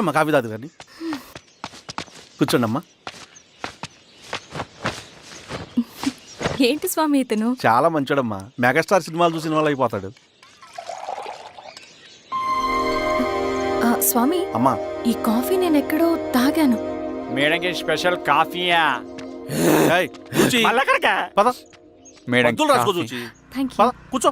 అమ్మా కాఫీ తాదు కానీ కూర్చోండి అమ్మా. ఏంటి స్వామి ఇతను? చాలా మంచోడమ్మా, మెగాస్టార్ సినిమాలు చూసిన వాళ్ళు అయిపోతాడు. స్వామి అమ్మా ఈ కాఫీ నేను ఎక్కడో తాగాను. మేడంకి స్పెషల్ కాఫీయా? ఏయ్, చూచి. పద మేడం మందులు రాసుకో చూచి. Thank you. పద కూర్చో.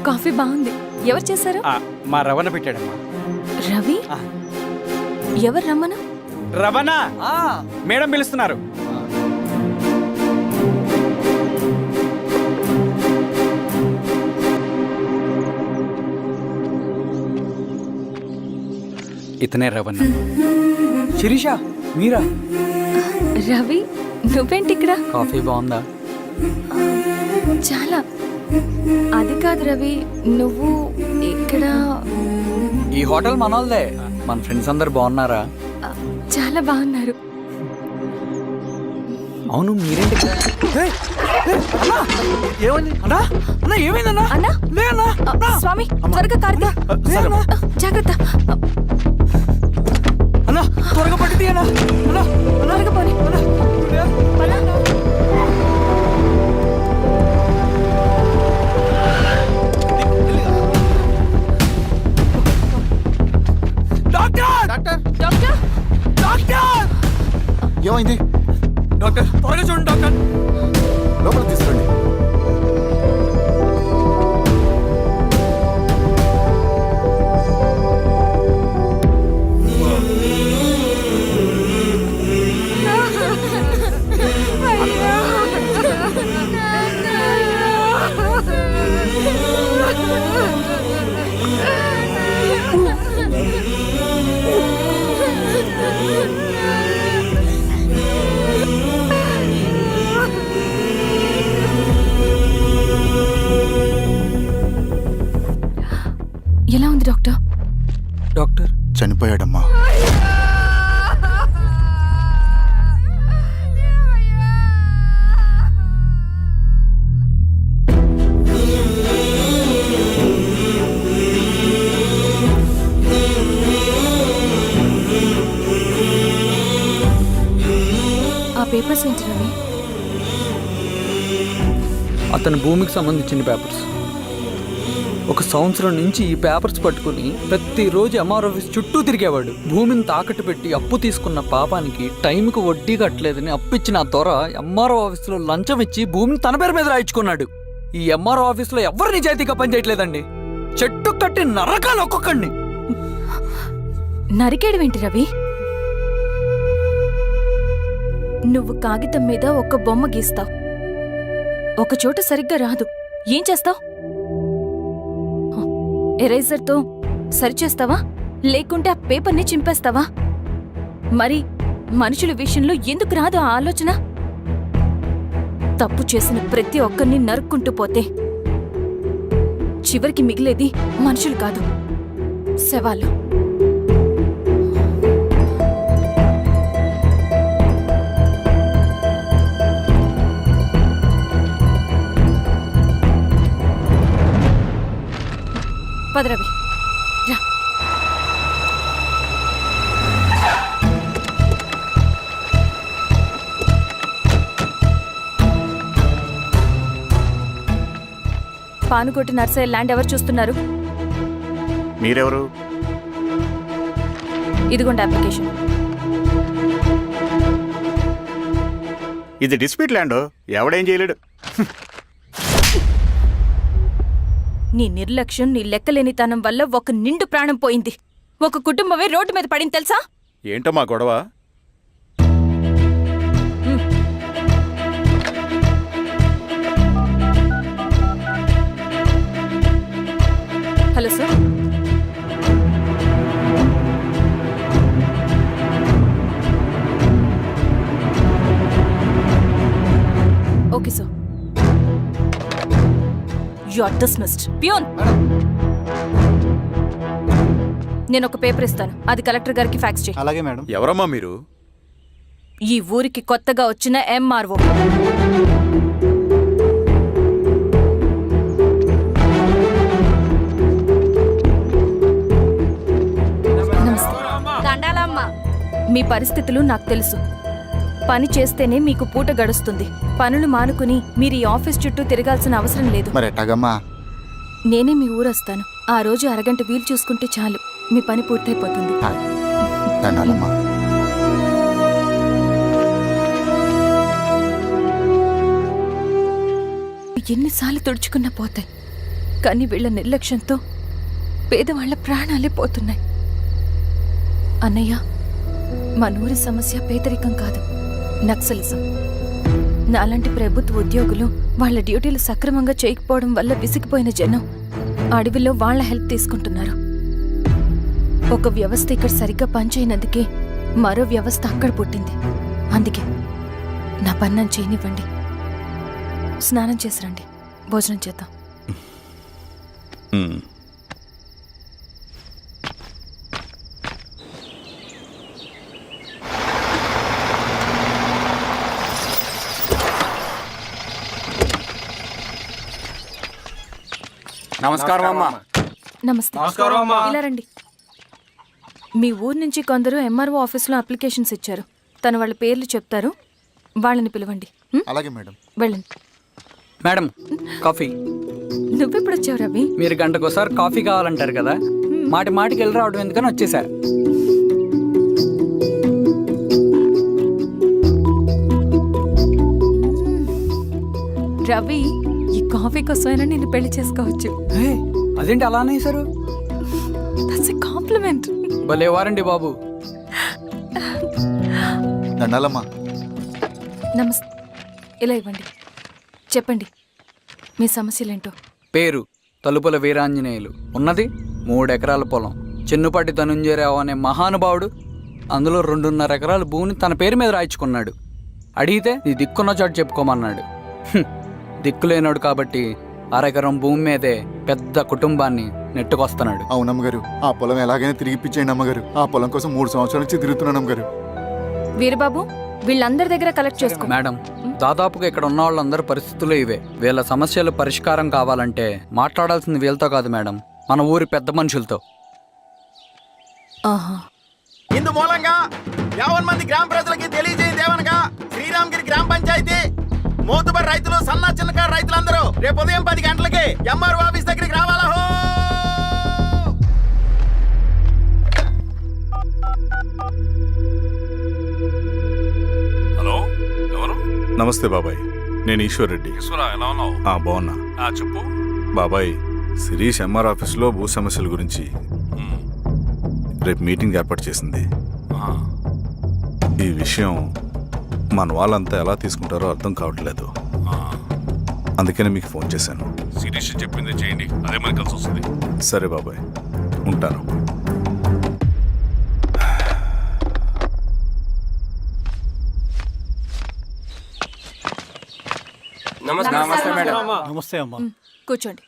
కాఫీ బాగుంది. ఎవరు చేశారు? మా రవణ పెట్టాడమ్మా. రవి? ఎవరు రమ్మను? రవణ మేడం పిలుస్తున్నారు. ఇతనే రవణ. శిరీష మీరా? రవి నువ్వేంటి ఇక్కడ? కాఫీ బాగుందా? చాలా. అది కాదు రవి, నువ్వు ఇక్కడ? ఈ హోటల్ మనోల్దే. మన ఫ్రెండ్స్ అందరు బాగున్నారా? చాలా బాగున్నారు. అవును మీరేంటి? ఏమని అన్నా అన్నా ఏమైందన్నా? అన్నా లేదన్నా. స్వామి త్వరగా కారుతా. జాగ్రత్త. అన్నా త్వరగా పట్టిది అన్నా. అన్నా త్వరగా పోనీ. ఏమైంది డాక్టర్? త్వరగా చూడండి డాక్టర్. లోపల తీసుకురండి. ఎలా ఉంది డాక్టర్? డాక్టర్ చనిపోయాడమ్మా. ఆ పేపర్స్ ఏంటి రవి? అతని భూమికి సంబంధించిన పేపర్స్. ఒక సంవత్సరం నుంచి ఈ పేపర్స్ పట్టుకుని ప్రతిరోజు ఎంఆర్ ఆఫీస్ చుట్టూ తిరిగేవాడు. భూమిని తాకట్టు పెట్టి అప్పు తీసుకున్న పాపానికి టైంకి వడ్డీ కట్టలేదని అప్పిచ్చిన ఆ దొర ఎంఆర్ఓ ఆఫీస్లో లంచం ఇచ్చి భూమిని తన పేరు మీద రాయించుకున్నాడు. ఈ ఎంఆర్ఓ ఆఫీస్లో ఎవరు నిజాయితీగా పనిచేయట్లేదండి. చెట్టు కట్టి నరకాలు ఒక్కొక్కడిని. నరికేయడమేంటి రవి? నువ్వు కాగితం మీద ఒక బొమ్మ గీస్తావు, ఒక చోట సరిగ్గా రాదు, ఏం చేస్తావు? ఎరేజర్తో సరిచేస్తావా, లేకుంటే ఆ పేపర్ని చింపేస్తావా? మరి మనుషుల విషయంలో ఎందుకు రాదు ఆ ఆలోచన? తప్పు చేసిన ప్రతి ఒక్కరిని నరుక్కుంటూ పోతే చివరికి మిగిలేది మనుషులు కాదు, శవాలు. పదరవి రా. పానుకోటి నర్సయ్య ల్యాండ్ ఎవరు చూస్తున్నారు? మీరెవరు? ఇదిగోండి అప్లికేషన్. ఇది డిస్ప్యూట్ ల్యాండ్, ఎవడేం చేయలేడు. నీ నిర్లక్ష్యం, నీ లెక్కలేనితనం వల్ల ఒక నిండు ప్రాణం పోయింది. ఒక కుటుంబమే రోడ్డు మీద పడింది తెలుసా? ఏంటో మా గొడవ? Hello sir. Okay sir. You are dismissed. Peon, నేను ఒక పేపర్ ఇస్తాను, అది కలెక్టర్ గారికి ఫ్యాక్స్ చేయి. అలాగే మేడం. ఎవరమ్మా మీరు? ఈ ఊరికి కొత్తగా వచ్చిన ఎంఆర్ఓ. మీ పరిస్థితులు నాకు తెలుసు. పని చేస్తేనే మీకు పూట గడుస్తుంది. పనులు మానుకుని మీరు ఈ ఆఫీస్ చుట్టూ తిరగాల్సిన అవసరం లేదు. మరి ఎట్టాగమ్మా? నేనే మీ ఊరొస్తాను. ఆ రోజు అరగంట వీలు చూసుకుంటే చాలు, మీ పని పూర్తయిపోతుంది. దండాలమ్మా. ఎన్నిసార్లు తుడుచుకున్నా పోతాయి, కానీ వీళ్ళ నిర్లక్ష్యంతో పేదవాళ్ల ప్రాణాలే పోతున్నాయి. అన్నయ్య, మన ఊరి సమస్య పేదరికం కాదు, నక్సలిజం. నాలాంటి ప్రభుత్వ ఉద్యోగులు వాళ్ళ డ్యూటీలు సక్రమంగా చేయకపోవడం వల్ల విసిగిపోయిన జనం అడవిలో వాళ్ళ హెల్ప్ తీసుకుంటున్నారు. ఒక వ్యవస్థ ఇక్కడ సరిగ్గా పనిచేయనందుకే మరో వ్యవస్థ అక్కడ పుట్టింది. అందుకే నా పన్నం చేయనివ్వండి. స్నానం చేసి రండి, భోజనం చేద్దాం. నమస్కారం అమ్మా. నమస్తే. ఇలా రండి. మీ ఊరు నుంచి కొందరు ఎంఆర్ఓ ఆఫీస్లో అప్లికేషన్స్ ఇచ్చారు. తను వాళ్ళ పేర్లు చెప్తారు, వాళ్ళని పిలవండి. అలాగే మేడం. వెళ్ళండి. Madam, coffee. నువ్వెప్పుడు వచ్చావు రవి? మీరు గంటకోసారి కాఫీ కావాలంటారు కదా, మాటి మాటికి వెళ్ళి రావడం ఎందుకని వచ్చేసా. రవి, ఈ కాఫీ కోసమైనా నేను పెళ్లి చేసుకోవచ్చు. అదేంటి అలా అనేసారు? That's a compliment. భలే వారండి బాబు. దండాలమ్మా. నమస్తే. ఇలా ఇవ్వండి. చెప్పండి, మీ సమస్యలేంటో. పేరు తలుపుల వీరాంజనేయులు. ఉన్నది 3 ఎకరాల పొలం. చిన్నుపాటి ధనుంజయరావు అనే మహానుభావుడు అందులో 2.5 ఎకరాల భూమిని తన పేరు మీద రాయించుకున్నాడు. అడిగితే నీ దిక్కున్న చోటు చెప్పుకోమన్నాడు. దిక్కులేనాడు కాబట్టి 1/2 ఎకరం భూమి మీదే పెద్ద కుటుంబాన్ని నెట్టుకొస్తున్నాడు. అవునమ్మగారు, ఆ పొలం ఎలాగైనా తిరిగి ఇప్పించేయండి అమ్మగారు. ఆ పొలం కోసం 3 సంవత్సరాల నుంచి తిరుగుతున్నాను అమ్మగారు. వీరబాబు, వీళ్ళందరి దగ్గర కలెక్ట్ చేసుకో. మేడం, దాదాపుగా ఇక్కడ ఉన్న వాళ్ళందరి పరిస్థితులు ఇవే. వీళ్ళ సమస్యలు పరిష్కారం కావాలంటే మాట్లాడాల్సింది వీళ్ళతో కాదు మేడం, మన ఊరి పెద్ద మనుషులతో. ఆహా. ఇందు మూలంగా 50 మంది గ్రామ ప్రజలకి తెలియజేయండి ఏమనగా, శ్రీరామగిరి గ్రామ పంచాయతీ మోతుబరి రైతులు, సన్న చిన్నకారు రైతులందరూ రేపు ఉదయం 10 గంటలకి ఎంఆర్ఓ ఆఫీస్ దగ్గరికి రావాలా. హలో, ఎవరు? నమస్తే బాబాయ్, నేను ఈశ్వర్ రెడ్డి. ఈశ్వరా, ఎలా ఉన్నావు? బాగున్నా చెప్పు. బాబాయ్, శిరీష్ ఎంఆర్ ఆఫీస్లో భూ సమస్యల గురించి రేపు మీటింగ్ ఏర్పాటు చేసింది. ఈ విషయం మన వాళ్ళంతా ఎలా తీసుకుంటారో అర్థం కావట్లేదు. అందుకనే మీకు ఫోన్ చేశాను. శిరీష్ చెప్పింది చేయండి, అదే మనకి కలిసి వస్తుంది. సరే బాబాయ్, ఉంటాను. నమస్తే మేడం. నమస్తే అమ్మా. కూర్చోండి.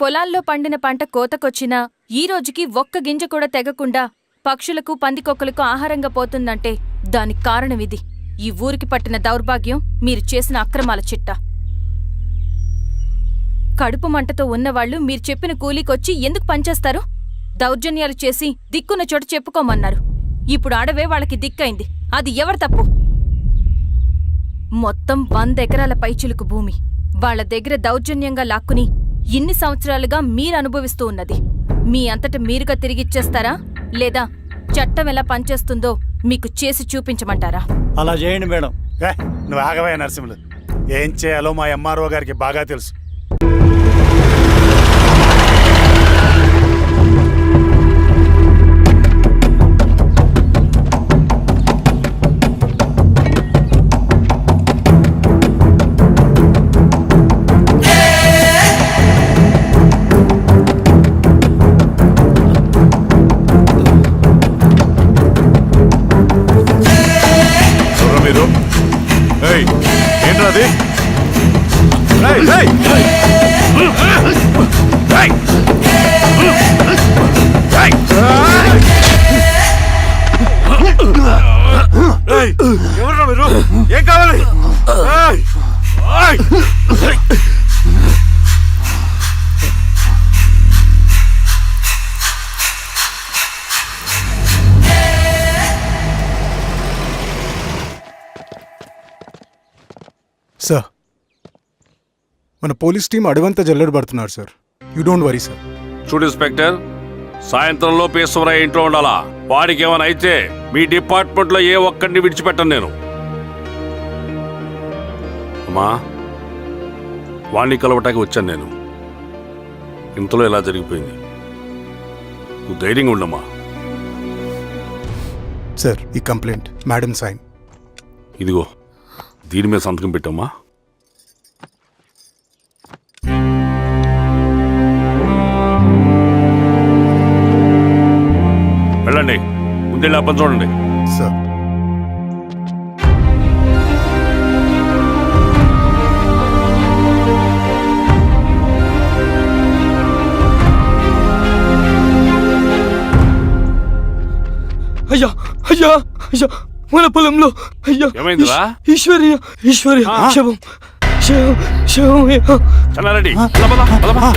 పొలాల్లో పండిన పంట కోతకొచ్చినా ఈ రోజుకి ఒక్క గింజ కూడా తెగకుండా పక్షులకు, పందికొక్కలకు ఆహారంగా పోతుందంటే దానికి కారణం ఇది. ఈ ఊరికి పట్టిన దౌర్భాగ్యం మీరు చేసిన అక్రమాల చిట్టా. కడుపు మంటతో ఉన్నవాళ్లు మీరు చెప్పిన కూలీకొచ్చి ఎందుకు పనిచేస్తారు? దౌర్జన్యాలు చేసి దిక్కున్న చోట చెప్పుకోమన్నారు. ఇప్పుడు అడవే వాళ్ళకి దిక్కైంది. అది ఎవరి తప్పు? మొత్తం 100 ఎకరాల పైచిలుకు భూమి వాళ్ల దగ్గర దౌర్జన్యంగా లాక్కుని ఇన్ని సంవత్సరాలుగా మీరు అనుభవిస్తూ ఉన్నది. మీ అంతట మీరుగా తిరిగిచ్చేస్తారా, లేదా చట్టం ఎలా పనిచేస్తుందో మీకు చేసి చూపించమంటారా? అలా చేయండి మేడం. నువ్వు ఆగవే నరసింహులు. ఏం చేయాలో మా ఎంఆర్ఓ గారికి బాగా తెలుసు. ఏంట్రా అది? సార్ మన పోలీస్ టీం అడవంతా జల్లెడ పడుతున్నారు sir. You don't worry sir. చూడు ఇన్స్పెక్టర్, సాయంత్రంలో ఈశ్వరయ్య ఇంట్లో ఉండాలా. వాడికి ఏమైనా అయితే మీ డిపార్ట్మెంట్లో ఏ ఒక్కడిని విడిచిపెట్టను నేను. అమ్మా, వాణ్ణి కలవటానికి వచ్చాను నేను. ఇంతలో ఇలా జరిగిపోయింది. నువ్వు ధైర్యంగా ఉండమ్మా. సార్ ఈ కంప్లైంట్ మేడం సైన్. ఇదిగో దీని మీద సంతకం పెట్టమ్మా. వెళ్ళండి, ముందెళ్ళి అబ్బని చూడండి. సార్ అయ్యా అయ్యా అయ్యా, మన పొలంలో అయ్యా ఏమైందిరా? ఈశ్వర్య శవం శవం శవం. చెన్నారెడ్డి, పద, పద, పద, పద.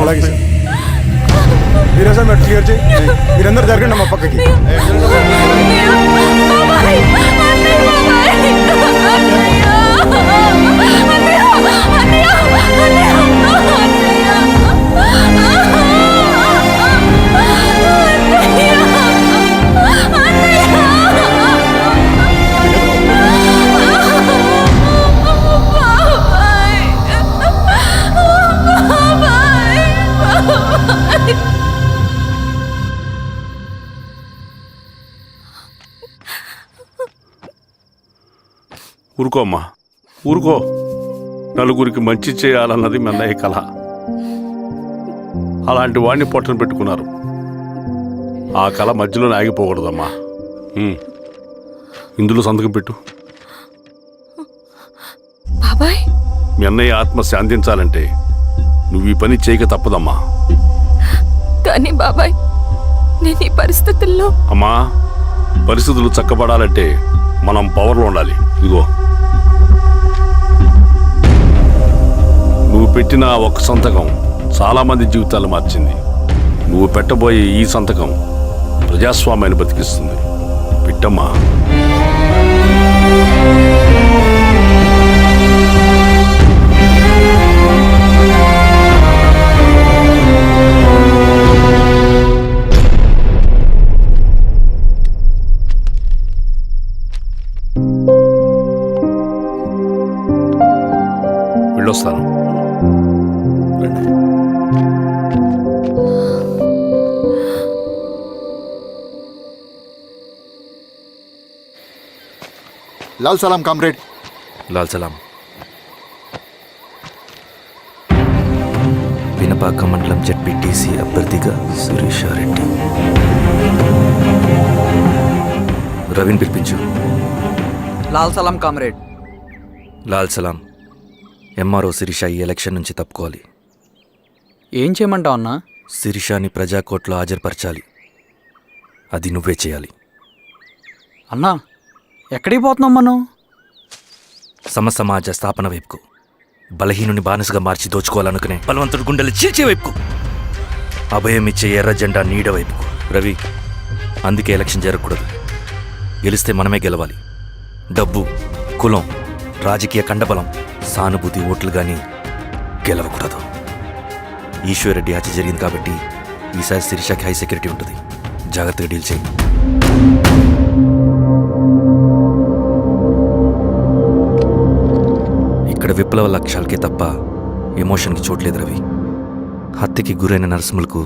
అలాగే సార్. మీరే సార్ మీరు క్లియర్ చేయి. మీరందరూ జరగండి మా పక్కకి. ఊరుకో అమ్మా, ఊరుకో. నలుగురికి మంచి చేయాలన్నది మీ అన్నయ్య కళ. అలాంటి వాడిని పొట్టను పెట్టుకున్నారు. ఆ కళ మధ్యలోనే ఆగిపోకూడదమ్మా. ఇందులో సంతకం పెట్టు. బాబాయ్, మీ అన్నయ్య ఆత్మ శాంతించాలంటే నువ్వు ఈ పని చేయక తప్పదమ్మా. కానీ బాబాయ్, నేను ఈ పరిస్థితుల్లో. అమ్మా, పరిస్థితులు చక్కబడాలంటే మనం పవర్లో ఉండాలి. ఇదిగో నువ్వు పెట్టిన ఒక్క సంతకం చాలా మంది జీవితాలు మార్చింది. నువ్వు పెట్టబోయే ఈ సంతకం ప్రజాస్వామ్యాన్ని బతికిస్తుంది. పెట్టమ్మా. వెళ్ళొస్తాను. లాల్ సలాం కామ్రేడ్. లాల్ సలాం. పినపాక మండలం జెడ్పీటీసీ అభ్యర్థిగా సురేషారెడ్డి. రవిని పిలిపించు. లాల్ సలాం కామ్రేడ్. లాల్ సలాం. ఎంఆర్ఓ శిరీష ఈ ఎలక్షన్ నుంచి తప్పుకోవాలి. ఏం చేయమంటావు అన్నా? శిరీషాని ప్రజాకోర్టులో హాజరుపరచాలి. అది నువ్వే చేయాలి. అన్నా, ఎక్కడికి పోతున్నాం మనం? సమసమాజ స్థాపన వైపుకు. బలహీనుని బానిసగా మార్చి దోచుకోవాలనుకునే బలవంతుడు గుండెలు చీల్చే వైపుకు. అభయం ఇచ్చే ఎర్ర జెండా నీడ వైపుకు. రవి, అందుకే ఎలక్షన్ జరగకూడదు. గెలిస్తే మనమే గెలవాలి. డబ్బు, కులం, రాజకీయ కండబలం, సానుభూతి ఓట్లు కానీ గెలవకూడదు. ఈశ్వర్రెడ్డి హత్య జరిగింది కాబట్టి ఈసారి శిరీషకి హై సెక్యూరిటీ ఉంటుంది. జాగ్రత్తగా డీల్ చేయి. ఇక్కడ విప్లవ లక్ష్యాలకే తప్ప ఎమోషన్కి చోట్లేదు రవి. హత్యకి గురైన నరసింహులకు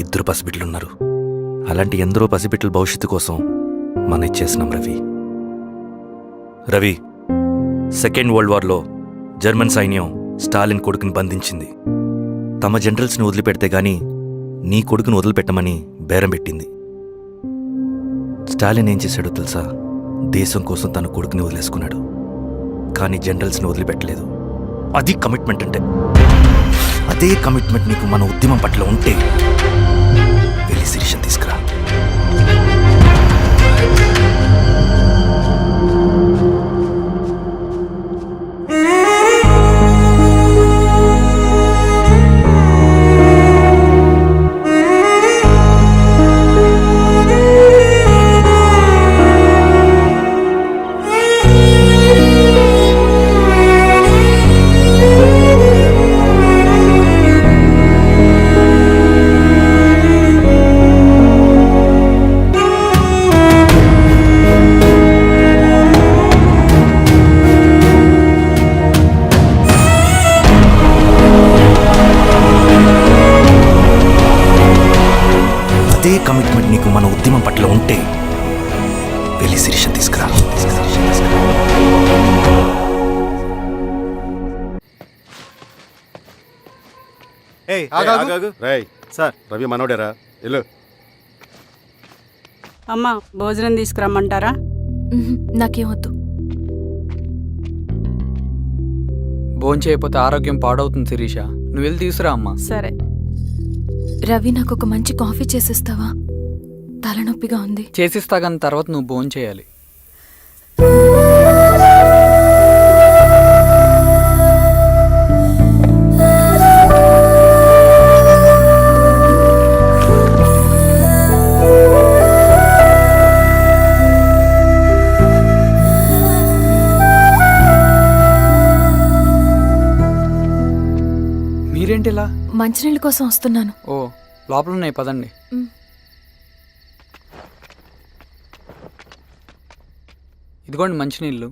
2 పసిబిడ్డలున్నారు. అలాంటి ఎందరో పసిబిడ్డల భవిష్యత్తు కోసం మనం ఇచ్చేసినాం రవి. రవి, సెకండ్ వరల్డ్ వార్లో జర్మన్ సైన్యం స్టాలిన్ కొడుకుని బంధించింది. తమ జనరల్స్ని వదిలిపెడితే గాని నీ కొడుకును వదిలిపెట్టమని బేరం పెట్టింది. స్టాలిన్ ఏం చేశాడో తెలుసా? దేశం కోసం తన కొడుకుని వదిలేసుకున్నాడు. కానీ జనరల్స్ని వదిలిపెట్టలేదు. అది కమిట్మెంట్ అంటే. అదే కమిట్మెంట్ నీకు మన ఉద్యమం పట్ల ఉంటే వెళ్ళి శిరీషను తీసుకురా. అదే కమిట్మెంట్ నీకు మన ఉద్యమం పట్ల ఉంటే వెళ్ళి శిరీషను తీసుకురా. రేయ్ సార్, రవి మనోడేరా, వెళ్ళు. అమ్మా, భోజనం తీసుకురమ్మంటారా? నాకేమొద్దు. భోంచేయకపోతే ఆరోగ్యం పాడవుతుంది శిరీష. నువ్వు వెళ్ళి తీసురా అమ్మా. సరే. రవి, నాకు ఒక మంచి కాఫీ చేసిస్తావా? తలనొప్పిగా ఉంది. చేసిస్తా కానీ తర్వాత నువ్వు భోంచేయాలి. మీరేంటిలా? మంచినీళ్ళ కోసం వస్తున్నాను. ఓ, లోపల ఉన్నాయి, పదండి. ఇదిగోండి మంచినీళ్ళు.